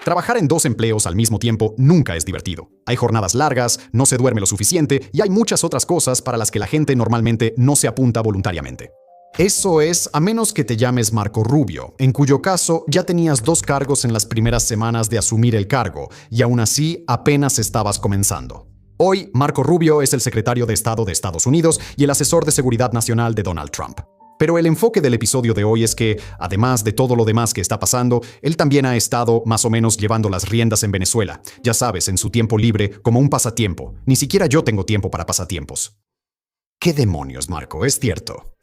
Trabajar en 2 empleos al mismo tiempo nunca es divertido. Hay jornadas largas, no se duerme lo suficiente y hay muchas otras cosas para las que la gente normalmente no se apunta voluntariamente. Eso es, a menos que te llames Marco Rubio, en cuyo caso ya tenías 2 cargos en las primeras semanas de asumir el cargo y aún así apenas estabas comenzando. Hoy, Marco Rubio es el secretario de Estado de Estados Unidos y el asesor de seguridad nacional de Donald Trump. Pero el enfoque del episodio de hoy es que, además de todo lo demás que está pasando, él también ha estado más o menos llevando las riendas en Venezuela, ya sabes, en su tiempo libre, como un pasatiempo. Ni siquiera yo tengo tiempo para pasatiempos. ¿Qué demonios, Marco? Es cierto.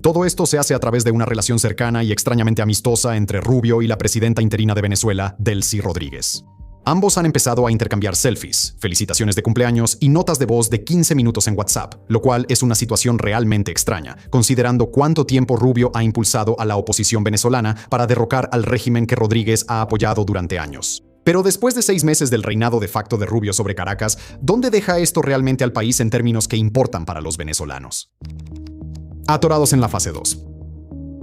Todo esto se hace a través de una relación cercana y extrañamente amistosa entre Rubio y la presidenta interina de Venezuela, Delcy Rodríguez. Ambos han empezado a intercambiar selfies, felicitaciones de cumpleaños y notas de voz de 15 minutos en WhatsApp, lo cual es una situación realmente extraña, considerando cuánto tiempo Rubio ha impulsado a la oposición venezolana para derrocar al régimen que Rodríguez ha apoyado durante años. Pero después de 6 meses del reinado de facto de Rubio sobre Caracas, ¿dónde deja esto realmente al país en términos que importan para los venezolanos? Atorados en la fase 2.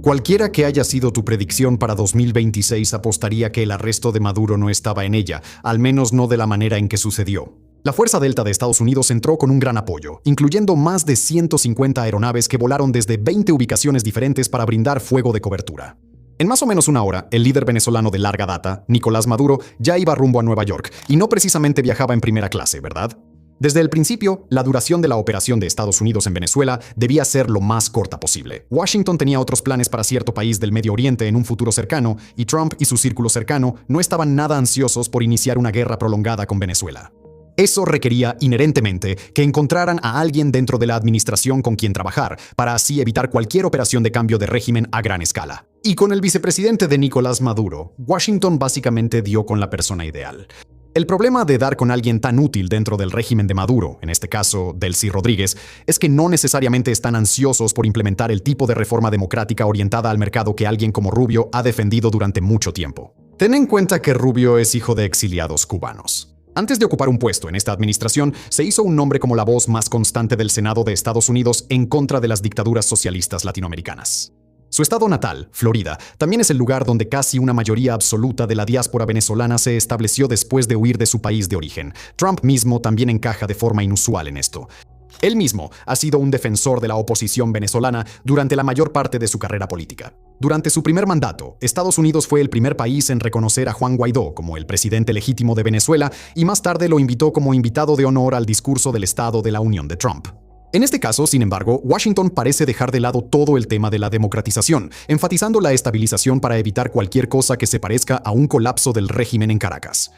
Cualquiera que haya sido tu predicción para 2026 apostaría que el arresto de Maduro no estaba en ella, al menos no de la manera en que sucedió. La Fuerza Delta de Estados Unidos entró con un gran apoyo, incluyendo más de 150 aeronaves que volaron desde 20 ubicaciones diferentes para brindar fuego de cobertura. En más o menos una hora, el líder venezolano de larga data, Nicolás Maduro, ya iba rumbo a Nueva York, y no precisamente viajaba en primera clase, ¿verdad? Desde el principio, la duración de la operación de Estados Unidos en Venezuela debía ser lo más corta posible. Washington tenía otros planes para cierto país del Medio Oriente en un futuro cercano, y Trump y su círculo cercano no estaban nada ansiosos por iniciar una guerra prolongada con Venezuela. Eso requería inherentemente que encontraran a alguien dentro de la administración con quien trabajar, para así evitar cualquier operación de cambio de régimen a gran escala. Y con el vicepresidente de Nicolás Maduro, Washington básicamente dio con la persona ideal. El problema de dar con alguien tan útil dentro del régimen de Maduro, en este caso Delcy Rodríguez, es que no necesariamente están ansiosos por implementar el tipo de reforma democrática orientada al mercado que alguien como Rubio ha defendido durante mucho tiempo. Ten en cuenta que Rubio es hijo de exiliados cubanos. Antes de ocupar un puesto en esta administración, se hizo un nombre como la voz más constante del Senado de Estados Unidos en contra de las dictaduras socialistas latinoamericanas. Su estado natal, Florida, también es el lugar donde casi una mayoría absoluta de la diáspora venezolana se estableció después de huir de su país de origen. Trump mismo también encaja de forma inusual en esto. Él mismo ha sido un defensor de la oposición venezolana durante la mayor parte de su carrera política. Durante su primer mandato, Estados Unidos fue el primer país en reconocer a Juan Guaidó como el presidente legítimo de Venezuela y más tarde lo invitó como invitado de honor al discurso del Estado de la Unión de Trump. En este caso, sin embargo, Washington parece dejar de lado todo el tema de la democratización, enfatizando la estabilización para evitar cualquier cosa que se parezca a un colapso del régimen en Caracas.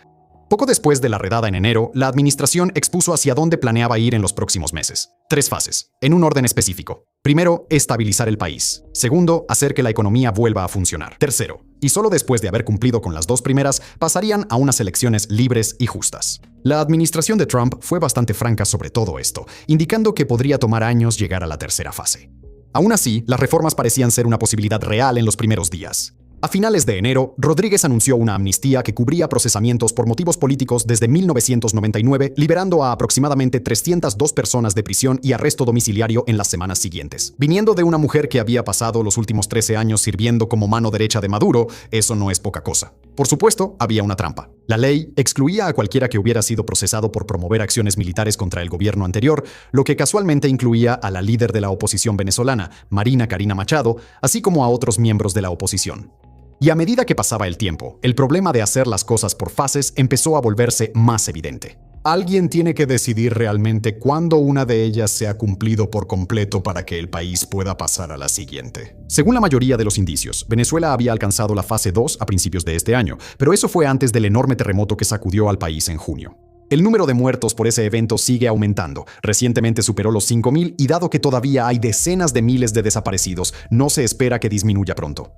Poco después de la redada en enero, la administración expuso hacia dónde planeaba ir en los próximos meses. 3 fases, en un orden específico. Primero, estabilizar el país. Segundo, hacer que la economía vuelva a funcionar. Tercero, y solo después de haber cumplido con las 2 primeras, pasarían a unas elecciones libres y justas. La administración de Trump fue bastante franca sobre todo esto, indicando que podría tomar años llegar a la tercera fase. Aún así, las reformas parecían ser una posibilidad real en los primeros días. A finales de enero, Rodríguez anunció una amnistía que cubría procesamientos por motivos políticos desde 1999, liberando a aproximadamente 302 personas de prisión y arresto domiciliario en las semanas siguientes. Viniendo de una mujer que había pasado los últimos 13 años sirviendo como mano derecha de Maduro, eso no es poca cosa. Por supuesto, había una trampa. La ley excluía a cualquiera que hubiera sido procesado por promover acciones militares contra el gobierno anterior, lo que casualmente incluía a la líder de la oposición venezolana, Marina Karina Machado, así como a otros miembros de la oposición. Y a medida que pasaba el tiempo, el problema de hacer las cosas por fases empezó a volverse más evidente. Alguien tiene que decidir realmente cuándo una de ellas se ha cumplido por completo para que el país pueda pasar a la siguiente. Según la mayoría de los indicios, Venezuela había alcanzado la fase 2 a principios de este año, pero eso fue antes del enorme terremoto que sacudió al país en junio. El número de muertos por ese evento sigue aumentando. Recientemente superó los 5.000 y dado que todavía hay decenas de miles de desaparecidos, no se espera que disminuya pronto.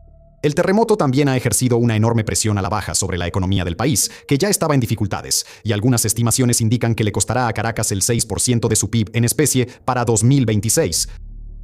El terremoto también ha ejercido una enorme presión a la baja sobre la economía del país, que ya estaba en dificultades, y algunas estimaciones indican que le costará a Caracas el 6% de su PIB en especie para 2026.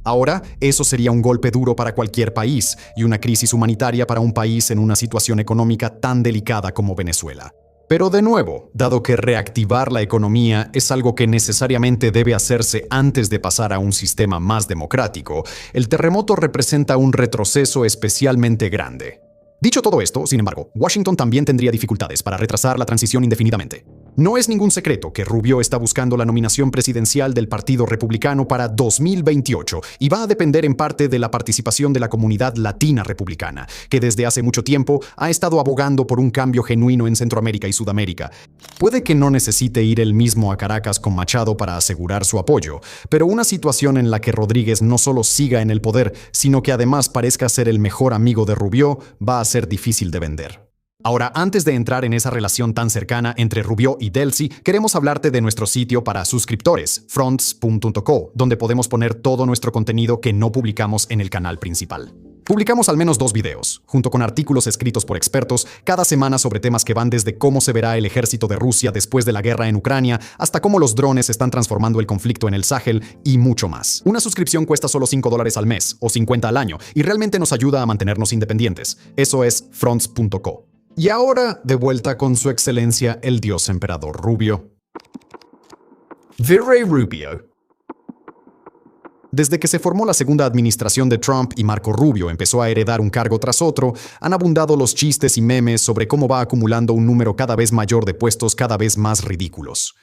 Ahora, eso sería un golpe duro para cualquier país y una crisis humanitaria para un país en una situación económica tan delicada como Venezuela. Pero de nuevo, dado que reactivar la economía es algo que necesariamente debe hacerse antes de pasar a un sistema más democrático, el terremoto representa un retroceso especialmente grande. Dicho todo esto, sin embargo, Washington también tendría dificultades para retrasar la transición indefinidamente. No es ningún secreto que Rubio está buscando la nominación presidencial del Partido Republicano para 2028 y va a depender en parte de la participación de la comunidad latina republicana, que desde hace mucho tiempo ha estado abogando por un cambio genuino en Centroamérica y Sudamérica. Puede que no necesite ir él mismo a Caracas con Machado para asegurar su apoyo, pero una situación en la que Rodríguez no solo siga en el poder, sino que además parezca ser el mejor amigo de Rubio, va a ser difícil de vender. Ahora, antes de entrar en esa relación tan cercana entre Rubio y Delcy, queremos hablarte de nuestro sitio para suscriptores, fronts.co, donde podemos poner todo nuestro contenido que no publicamos en el canal principal. Publicamos al menos 2 videos, junto con artículos escritos por expertos, cada semana sobre temas que van desde cómo se verá el ejército de Rusia después de la guerra en Ucrania, hasta cómo los drones están transformando el conflicto en el Sahel y mucho más. Una suscripción cuesta solo $5 al mes o 50 al año y realmente nos ayuda a mantenernos independientes. Eso es fronts.co. Y ahora, de vuelta con su excelencia el dios emperador Rubio. Virrey Rubio. Desde que se formó la segunda administración de Trump y Marco Rubio empezó a heredar un cargo tras otro, han abundado los chistes y memes sobre cómo va acumulando un número cada vez mayor de puestos cada vez más ridículos.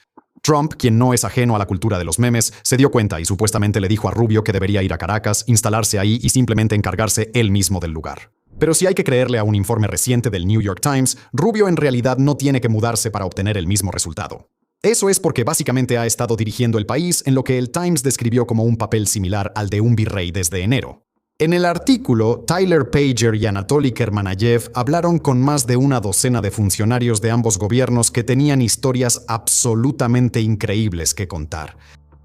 Trump, quien no es ajeno a la cultura de los memes, se dio cuenta y supuestamente le dijo a Rubio que debería ir a Caracas, instalarse ahí y simplemente encargarse él mismo del lugar. Pero si hay que creerle a un informe reciente del New York Times, Rubio en realidad no tiene que mudarse para obtener el mismo resultado. Eso es porque básicamente ha estado dirigiendo el país en lo que el Times describió como un papel similar al de un virrey desde enero. En el artículo, Tyler Pager y Anatoly Kermanayev hablaron con más de una docena de funcionarios de ambos gobiernos que tenían historias absolutamente increíbles que contar.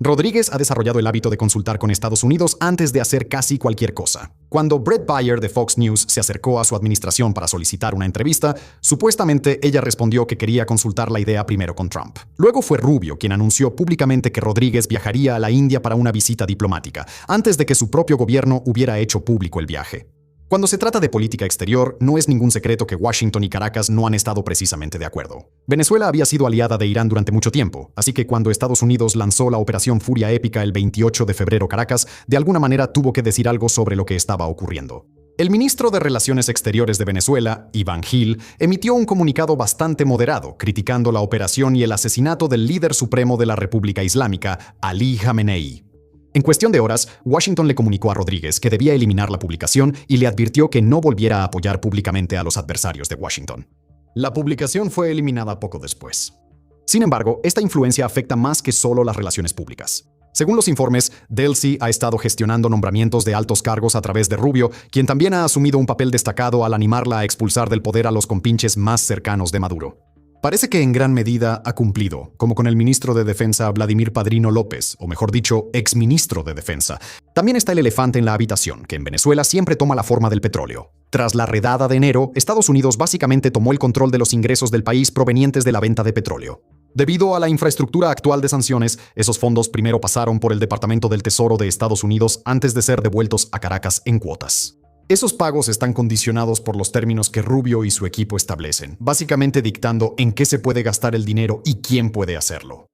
Rodríguez ha desarrollado el hábito de consultar con Estados Unidos antes de hacer casi cualquier cosa. Cuando Bret Baier de Fox News se acercó a su administración para solicitar una entrevista, supuestamente ella respondió que quería consultar la idea primero con Trump. Luego fue Rubio quien anunció públicamente que Rodríguez viajaría a la India para una visita diplomática, antes de que su propio gobierno hubiera hecho público el viaje. Cuando se trata de política exterior, no es ningún secreto que Washington y Caracas no han estado precisamente de acuerdo. Venezuela había sido aliada de Irán durante mucho tiempo, así que cuando Estados Unidos lanzó la Operación Furia Épica el 28 de febrero Caracas, de alguna manera tuvo que decir algo sobre lo que estaba ocurriendo. El ministro de Relaciones Exteriores de Venezuela, Iván Gil, emitió un comunicado bastante moderado, criticando la operación y el asesinato del líder supremo de la República Islámica, Ali Jamenei. En cuestión de horas, Washington le comunicó a Rodríguez que debía eliminar la publicación y le advirtió que no volviera a apoyar públicamente a los adversarios de Washington. La publicación fue eliminada poco después. Sin embargo, esta influencia afecta más que solo las relaciones públicas. Según los informes, Delcy ha estado gestionando nombramientos de altos cargos a través de Rubio, quien también ha asumido un papel destacado al animarla a expulsar del poder a los compinches más cercanos de Maduro. Parece que en gran medida ha cumplido, como con el ministro de Defensa Vladimir Padrino López, o mejor dicho, exministro de Defensa. También está el elefante en la habitación, que en Venezuela siempre toma la forma del petróleo. Tras la redada de enero, Estados Unidos básicamente tomó el control de los ingresos del país provenientes de la venta de petróleo. Debido a la infraestructura actual de sanciones, esos fondos primero pasaron por el Departamento del Tesoro de Estados Unidos antes de ser devueltos a Caracas en cuotas. Esos pagos están condicionados por los términos que Rubio y su equipo establecen, básicamente dictando en qué se puede gastar el dinero y quién puede hacerlo.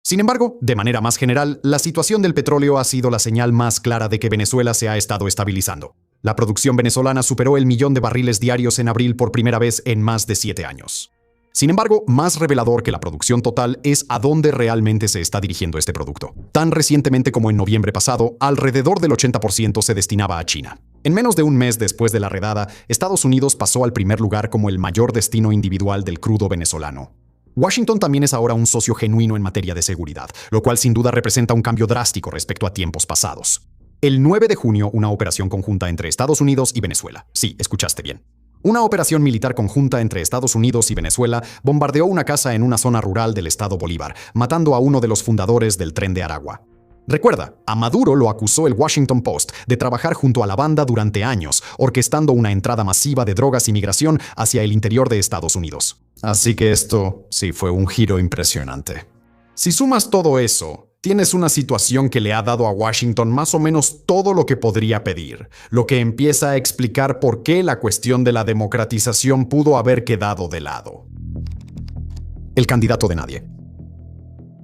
Sin embargo, de manera más general, la situación del petróleo ha sido la señal más clara de que Venezuela se ha estado estabilizando. La producción venezolana superó el 1.000.000 de barriles diarios en abril por primera vez en más de 7 años. Sin embargo, más revelador que la producción total es a dónde realmente se está dirigiendo este producto. Tan recientemente como en noviembre pasado, alrededor del 80% se destinaba a China. En menos de un mes después de la redada, Estados Unidos pasó al primer lugar como el mayor destino individual del crudo venezolano. Washington también es ahora un socio genuino en materia de seguridad, lo cual sin duda representa un cambio drástico respecto a tiempos pasados. El 9 de junio, una operación conjunta entre Estados Unidos y Venezuela. Sí, escuchaste bien. Una operación militar conjunta entre Estados Unidos y Venezuela bombardeó una casa en una zona rural del estado Bolívar, matando a uno de los fundadores del Tren de Aragua. Recuerda, a Maduro lo acusó el Washington Post de trabajar junto a la banda durante años, orquestando una entrada masiva de drogas y migración hacia el interior de Estados Unidos. Así que esto sí fue un giro impresionante. Si sumas todo eso, tienes una situación que le ha dado a Washington más o menos todo lo que podría pedir, lo que empieza a explicar por qué la cuestión de la democratización pudo haber quedado de lado. El candidato de nadie.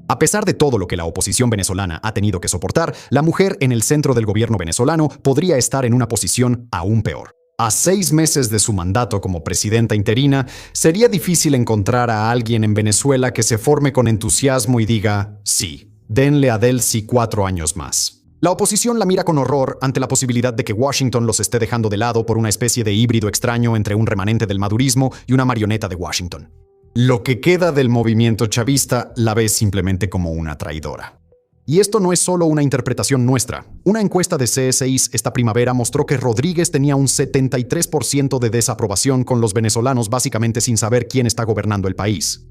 A pesar de todo lo que la oposición venezolana ha tenido que soportar, la mujer en el centro del gobierno venezolano podría estar en una posición aún peor. A 6 meses de su mandato como presidenta interina, sería difícil encontrar a alguien en Venezuela que se forme con entusiasmo y diga, sí, denle a Delcy 4 años más. La oposición la mira con horror ante la posibilidad de que Washington los esté dejando de lado por una especie de híbrido extraño entre un remanente del madurismo y una marioneta de Washington. Lo que queda del movimiento chavista la ve simplemente como una traidora. Y esto no es solo una interpretación nuestra. Una encuesta de CSI esta primavera mostró que Rodríguez tenía un 73% de desaprobación con los venezolanos básicamente sin saber quién está gobernando el país.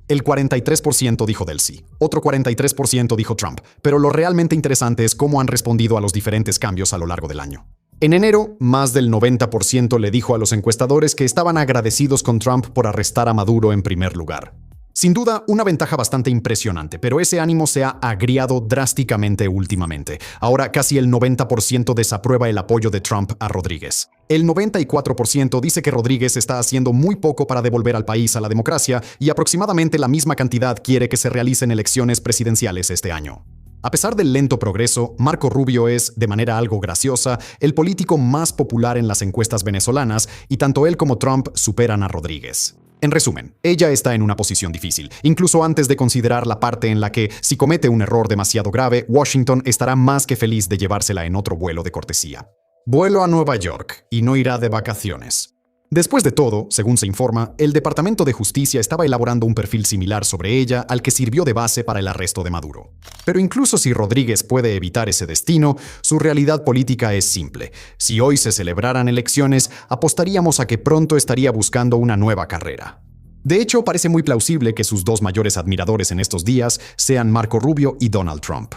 El 43% dijo Delcy, otro 43% dijo Trump, pero lo realmente interesante es cómo han respondido a los diferentes cambios a lo largo del año. En enero, más del 90% le dijo a los encuestadores que estaban agradecidos con Trump por arrestar a Maduro en primer lugar. Sin duda, una ventaja bastante impresionante, pero ese ánimo se ha agriado drásticamente últimamente. Ahora casi el 90% desaprueba el apoyo de Trump a Rodríguez. El 94% dice que Rodríguez está haciendo muy poco para devolver al país a la democracia y aproximadamente la misma cantidad quiere que se realicen elecciones presidenciales este año. A pesar del lento progreso, Marco Rubio es, de manera algo graciosa, el político más popular en las encuestas venezolanas y tanto él como Trump superan a Rodríguez. En resumen, ella está en una posición difícil, incluso antes de considerar la parte en la que, si comete un error demasiado grave, Washington estará más que feliz de llevársela en otro vuelo de cortesía. Vuelo a Nueva York y no irá de vacaciones. Después de todo, según se informa, el Departamento de Justicia estaba elaborando un perfil similar sobre ella al que sirvió de base para el arresto de Maduro. Pero incluso si Rodríguez puede evitar ese destino, su realidad política es simple. Si hoy se celebraran elecciones, apostaríamos a que pronto estaría buscando una nueva carrera. De hecho, parece muy plausible que sus dos mayores admiradores en estos días sean Marco Rubio y Donald Trump.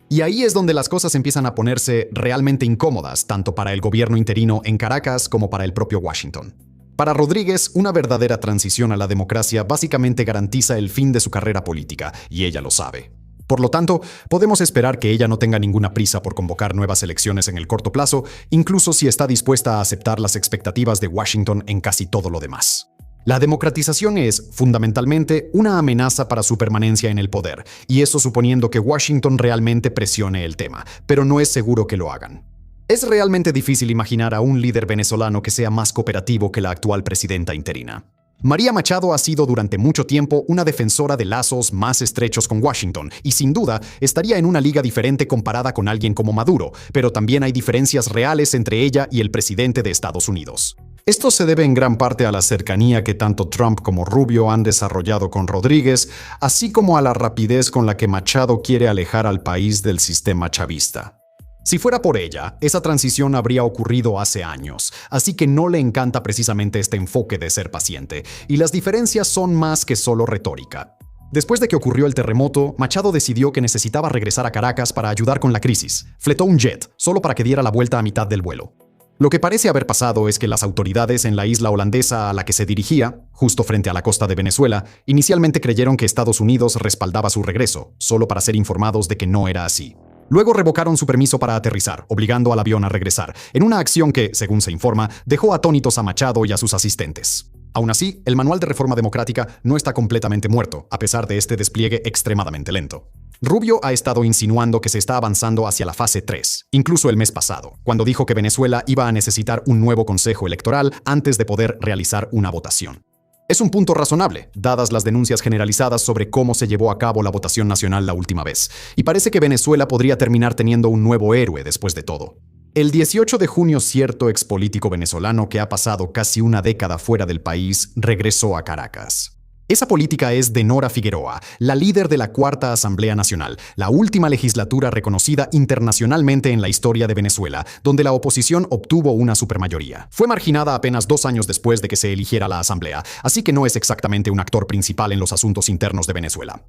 Y ahí es donde las cosas empiezan a ponerse realmente incómodas, tanto para el gobierno interino en Caracas como para el propio Washington. Para Rodríguez, una verdadera transición a la democracia básicamente garantiza el fin de su carrera política, y ella lo sabe. Por lo tanto, podemos esperar que ella no tenga ninguna prisa por convocar nuevas elecciones en el corto plazo, incluso si está dispuesta a aceptar las expectativas de Washington en casi todo lo demás. La democratización es, fundamentalmente, una amenaza para su permanencia en el poder, y eso suponiendo que Washington realmente presione el tema, pero no es seguro que lo hagan. Es realmente difícil imaginar a un líder venezolano que sea más cooperativo que la actual presidenta interina. María Machado ha sido durante mucho tiempo una defensora de lazos más estrechos con Washington y sin duda estaría en una liga diferente comparada con alguien como Maduro, pero también hay diferencias reales entre ella y el presidente de Estados Unidos. Esto se debe en gran parte a la cercanía que tanto Trump como Rubio han desarrollado con Rodríguez, así como a la rapidez con la que Machado quiere alejar al país del sistema chavista. Si fuera por ella, esa transición habría ocurrido hace años, así que no le encanta precisamente este enfoque de ser paciente, y las diferencias son más que solo retórica. Después de que ocurrió el terremoto, Machado decidió que necesitaba regresar a Caracas para ayudar con la crisis. Fletó un jet, solo para que diera la vuelta a mitad del vuelo. Lo que parece haber pasado es que las autoridades en la isla holandesa a la que se dirigía, justo frente a la costa de Venezuela, inicialmente creyeron que Estados Unidos respaldaba su regreso, solo para ser informados de que no era así. Luego revocaron su permiso para aterrizar, obligando al avión a regresar, en una acción que, según se informa, dejó atónitos a Machado y a sus asistentes. Aún así, el manual de reforma democrática no está completamente muerto, a pesar de este despliegue extremadamente lento. Rubio ha estado insinuando que se está avanzando hacia la fase 3, incluso el mes pasado, cuando dijo que Venezuela iba a necesitar un nuevo consejo electoral antes de poder realizar una votación. Es un punto razonable, dadas las denuncias generalizadas sobre cómo se llevó a cabo la votación nacional la última vez, y parece que Venezuela podría terminar teniendo un nuevo héroe después de todo. El 18 de junio, cierto expolítico venezolano que ha pasado casi una década fuera del país regresó a Caracas. Esa política es de Nora Figueroa, la líder de la Cuarta Asamblea Nacional, la última legislatura reconocida internacionalmente en la historia de Venezuela, donde la oposición obtuvo una supermayoría. Fue marginada apenas 2 años después de que se eligiera la Asamblea, así que no es exactamente un actor principal en los asuntos internos de Venezuela.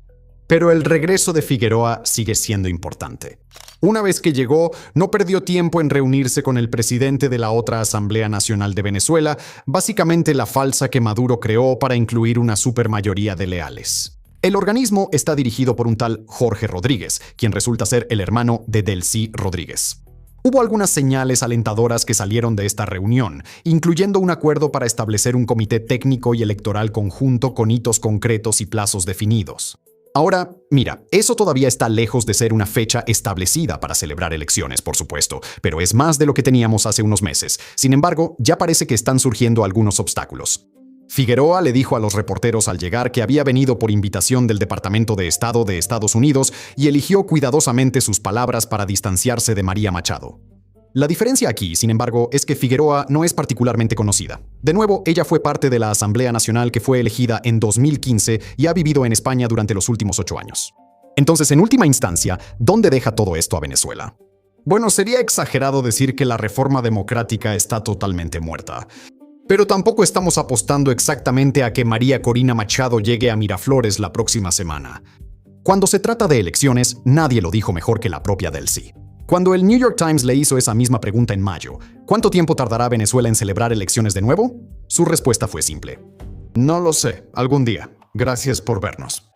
Pero el regreso de Figueroa sigue siendo importante. Una vez que llegó, no perdió tiempo en reunirse con el presidente de la otra Asamblea Nacional de Venezuela, básicamente la falsa que Maduro creó para incluir una supermayoría de leales. El organismo está dirigido por un tal Jorge Rodríguez, quien resulta ser el hermano de Delcy Rodríguez. Hubo algunas señales alentadoras que salieron de esta reunión, incluyendo un acuerdo para establecer un comité técnico y electoral conjunto con hitos concretos y plazos definidos. Ahora, mira, eso todavía está lejos de ser una fecha establecida para celebrar elecciones, por supuesto, pero es más de lo que teníamos hace unos meses. Sin embargo, ya parece que están surgiendo algunos obstáculos. Figueroa le dijo a los reporteros al llegar que había venido por invitación del Departamento de Estado de Estados Unidos y eligió cuidadosamente sus palabras para distanciarse de María Machado. La diferencia aquí, sin embargo, es que Figueroa no es particularmente conocida. De nuevo, ella fue parte de la Asamblea Nacional que fue elegida en 2015 y ha vivido en España durante los últimos 8 años. Entonces, en última instancia, ¿dónde deja todo esto a Venezuela? Bueno, sería exagerado decir que la reforma democrática está totalmente muerta. Pero tampoco estamos apostando exactamente a que María Corina Machado llegue a Miraflores la próxima semana. Cuando se trata de elecciones, nadie lo dijo mejor que la propia Delcy. Cuando el New York Times le hizo esa misma pregunta en mayo, ¿cuánto tiempo tardará Venezuela en celebrar elecciones de nuevo? Su respuesta fue simple: no lo sé, algún día. Gracias por vernos.